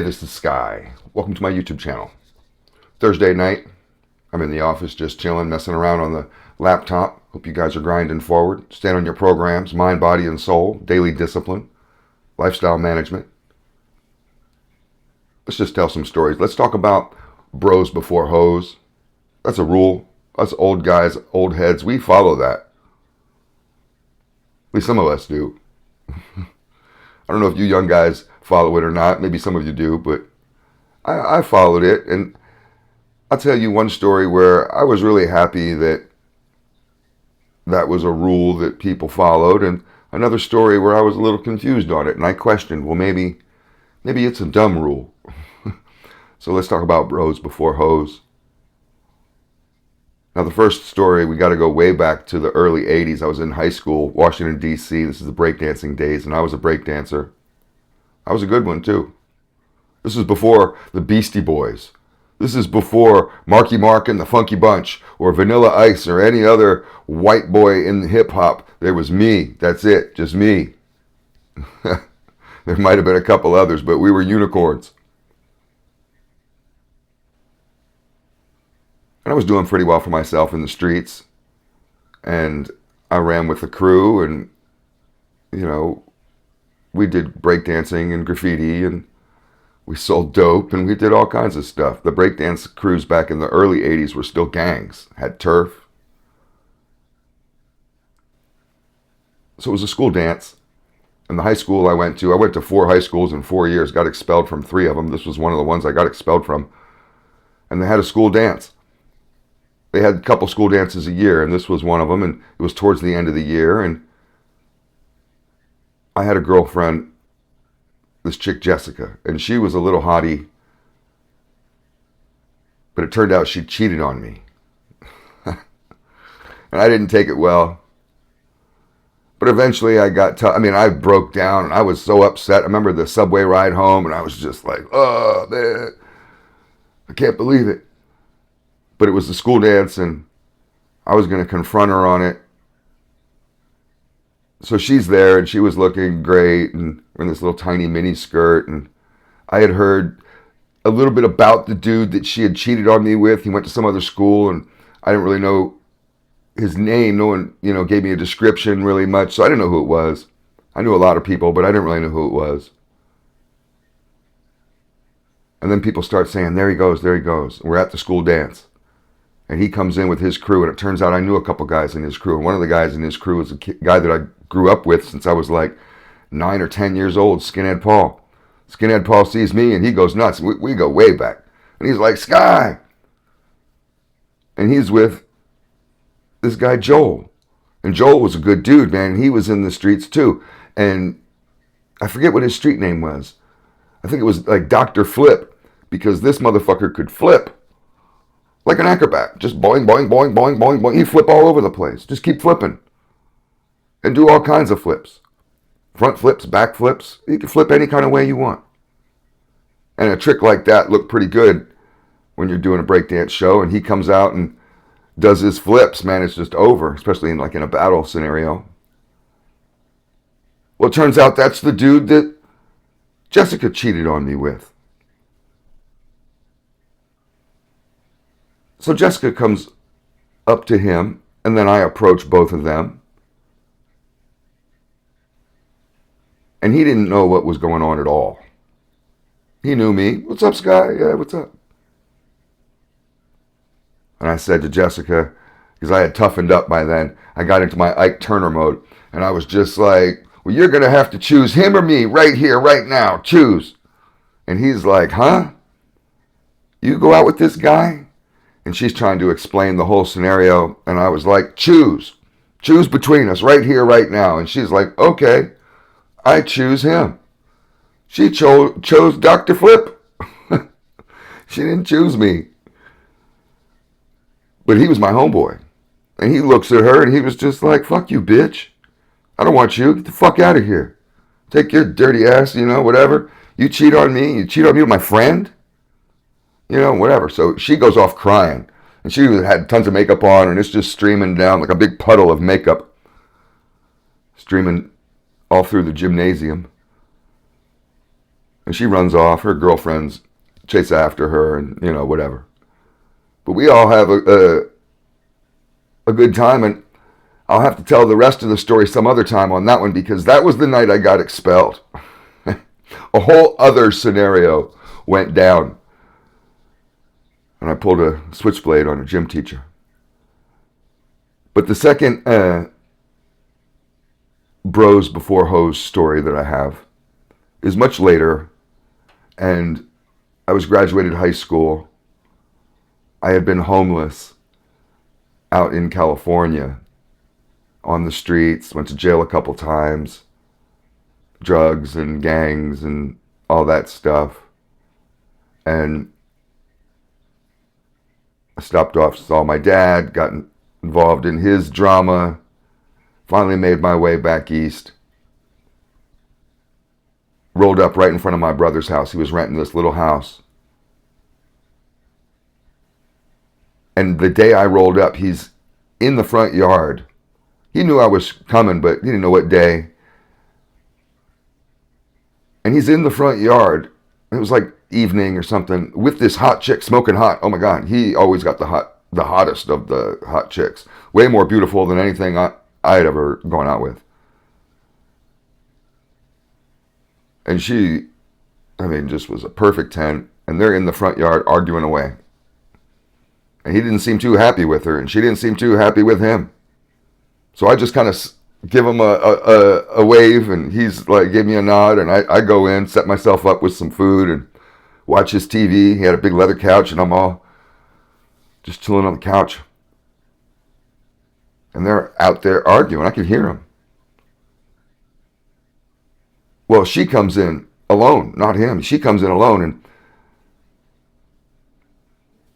this is Sky. Welcome to my YouTube channel. Thursday night, I'm in the office just chilling, messing around on the laptop. Hope you guys are grinding forward. Stand on your programs, mind, body, and soul, daily discipline, lifestyle management. Let's just tell some stories. Let's talk about bros before hoes. That's a rule. Us old guys, old heads, we follow that. At least some of us do. I don't know if you young guys follow it or not. Maybe some of you do, but I followed it. And I'll tell you one story where I was really happy that that was a rule that people followed, and another story where I was a little confused on it, and I questioned, well, maybe it's a dumb rule. So let's talk about bros before hoes. Now, the first story, we got to go way back to the early 80s. I was in high school, Washington, D.C. This is the breakdancing days, and I was a breakdancer. I was a good one, too. This was before the Beastie Boys. This is before Marky Mark and the Funky Bunch, or Vanilla Ice, or any other white boy in hip-hop. There was me. That's it. Just me. There might have been a couple others, but we were unicorns. And I was doing pretty well for myself in the streets. And I ran with the crew, and, you know, we did breakdancing and graffiti, and we sold dope, and we did all kinds of stuff. The breakdance crews back in the early 80s were still gangs, had turf. So it was a school dance. And the high school I went to 4 high schools in 4 years, got expelled from 3 of them. This was one of the ones I got expelled from. And they had a school dance. They had a couple school dances a year, and this was one of them, and it was towards the end of the year, and I had a girlfriend, this chick Jessica, and she was a little hottie, but it turned out she cheated on me. And I didn't take it well. But eventually I broke down, and I was so upset. I remember the subway ride home, and I was just like, oh, man, I can't believe it. But it was the school dance, and I was going to confront her on it. So she's there, and she was looking great, and in this little tiny mini skirt, and I had heard a little bit about the dude that she had cheated on me with. He went to some other school, and I didn't really know his name. No one, gave me a description really much, so I didn't know who it was. I knew a lot of people, but I didn't really know who it was. And then people start saying, there he goes. We're at the school dance. And he comes in with his crew, and it turns out I knew a couple guys in his crew. And one of the guys in his crew was a guy that I grew up with since I was like 9 or 10 years old, Skinhead Paul. Skinhead Paul sees me, and he goes nuts. We go way back. And he's like, Sky! And he's with this guy, Joel. And Joel was a good dude, man. He was in the streets, too. And I forget what his street name was. I think it was like Dr. Flip, because this motherfucker could flip. Like an acrobat. Just boing, boing, boing, boing, boing, boing. He'd flip all over the place. Just keep flipping. And do all kinds of flips. Front flips, back flips. You can flip any kind of way you want. And a trick like that looked pretty good when you're doing a breakdance show. And he comes out and does his flips. Man, it's just over. Especially in a battle scenario. Well, it turns out that's the dude that Jessica cheated on me with. So Jessica comes up to him, and then I approach both of them. And he didn't know what was going on at all. He knew me. What's up, Sky? Yeah, what's up? And I said to Jessica, because I had toughened up by then, I got into my Ike Turner mode, and I was just like, well, you're going to have to choose him or me right here, right now. Choose. And he's like, huh? You go out with this guy? And she's trying to explain the whole scenario. And I was like, choose. Choose between us right here, right now. And she's like, okay, I choose him. She chose Dr. Flip. She didn't choose me. But he was my homeboy. And he looks at her and he was just like, fuck you, bitch. I don't want you. Get the fuck out of here. Take your dirty ass, whatever. You cheat on me. You cheat on me with my friend. Whatever. So she goes off crying. And she had tons of makeup on, and it's just streaming down like a big puddle of makeup. Streaming all through the gymnasium. And she runs off. Her girlfriends chase after her and, whatever. But we all have a good time, and I'll have to tell the rest of the story some other time on that one, because that was the night I got expelled. A whole other scenario went down. And I pulled a switchblade on a gym teacher. But the second bros before hoes story that I have is much later, and I was graduated high school. I had been homeless out in California on the streets, went to jail a couple times, drugs and gangs and all that stuff. And I stopped off, saw my dad, got involved in his drama, finally made my way back east. Rolled up right in front of my brother's house. He was renting this little house. And the day I rolled up, he's in the front yard. He knew I was coming, but he didn't know what day. And he's in the front yard. It was like evening or something, with this hot chick, smoking hot. Oh my God, he always got the hottest of the hot chicks. Way more beautiful than anything I had ever gone out with. And she, just was a perfect 10. And they're in the front yard arguing away. And he didn't seem too happy with her, and she didn't seem too happy with him. So I just kind of give him a wave, and he's like, gave me a nod, and I go in, set myself up with some food, and watch his TV. He had a big leather couch, and I'm all just chilling on the couch. And they're out there arguing. I could hear them. Well, she comes in alone, not him. She comes in alone, and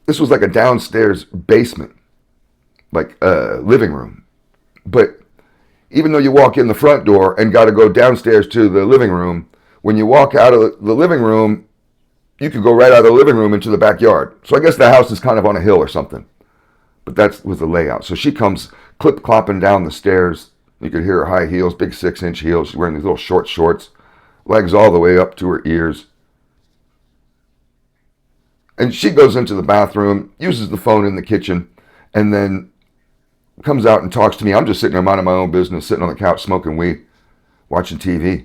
this was like a downstairs basement, like a living room. But even though you walk in the front door and got to go downstairs to the living room, when you walk out of the living room, you could go right out of the living room into the backyard. So I guess the house is kind of on a hill or something. But that was the layout. So she comes clip-clopping down the stairs. You could hear her high heels, big 6-inch heels. She's wearing these little short shorts, legs all the way up to her ears. And she goes into the bathroom, uses the phone in the kitchen, and then comes out and talks to me. I'm just sitting there minding my own business, sitting on the couch, smoking weed, watching TV.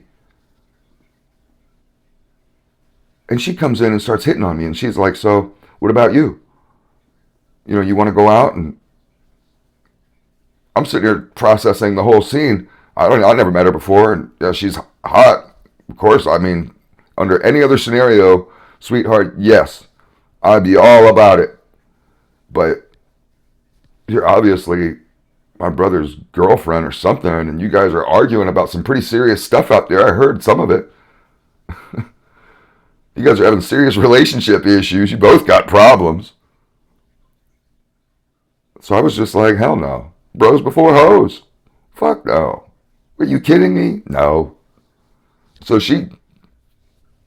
And she comes in and starts hitting on me, and she's like, so what about you? You want to go out? And I'm sitting here processing the whole scene. I never met her before, and she's hot. Of course, under any other scenario, sweetheart, yes, I'd be all about it. But you're obviously my brother's girlfriend or something, and you guys are arguing about some pretty serious stuff out there. I heard some of it. You guys are having serious relationship issues. You both got problems. So I was just like, hell no. Bros before hoes. Fuck no. Are you kidding me? No. So she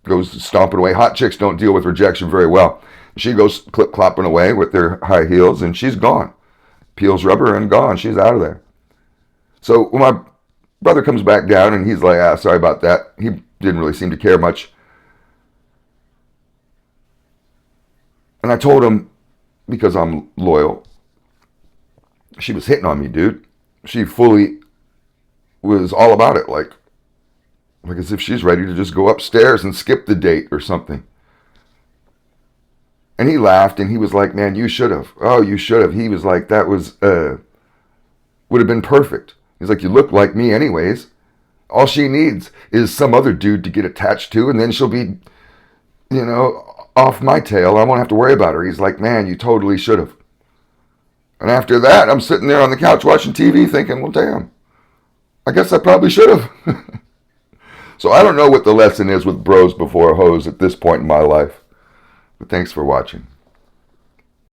goes stomping away. Hot chicks don't deal with rejection very well. She goes clip-clopping away with their high heels, and she's gone. Peels rubber and gone. She's out of there. So when my brother comes back down, and he's like, sorry about that. He didn't really seem to care much. And I told him, because I'm loyal, she was hitting on me, dude. She fully was all about it, like as if she's ready to just go upstairs and skip the date or something. And he laughed, and he was like, man, you should have. Oh, you should have. He was like, that was, would have been perfect. He's like, you look like me anyways. All she needs is some other dude to get attached to, and then she'll be, off my tail. I won't have to worry about her. He's like, man, you totally should have. And after that, I'm sitting there on the couch watching TV thinking, well, damn, I guess I probably should have. So I don't know what the lesson is with bros before hoes at this point in my life. But thanks for watching.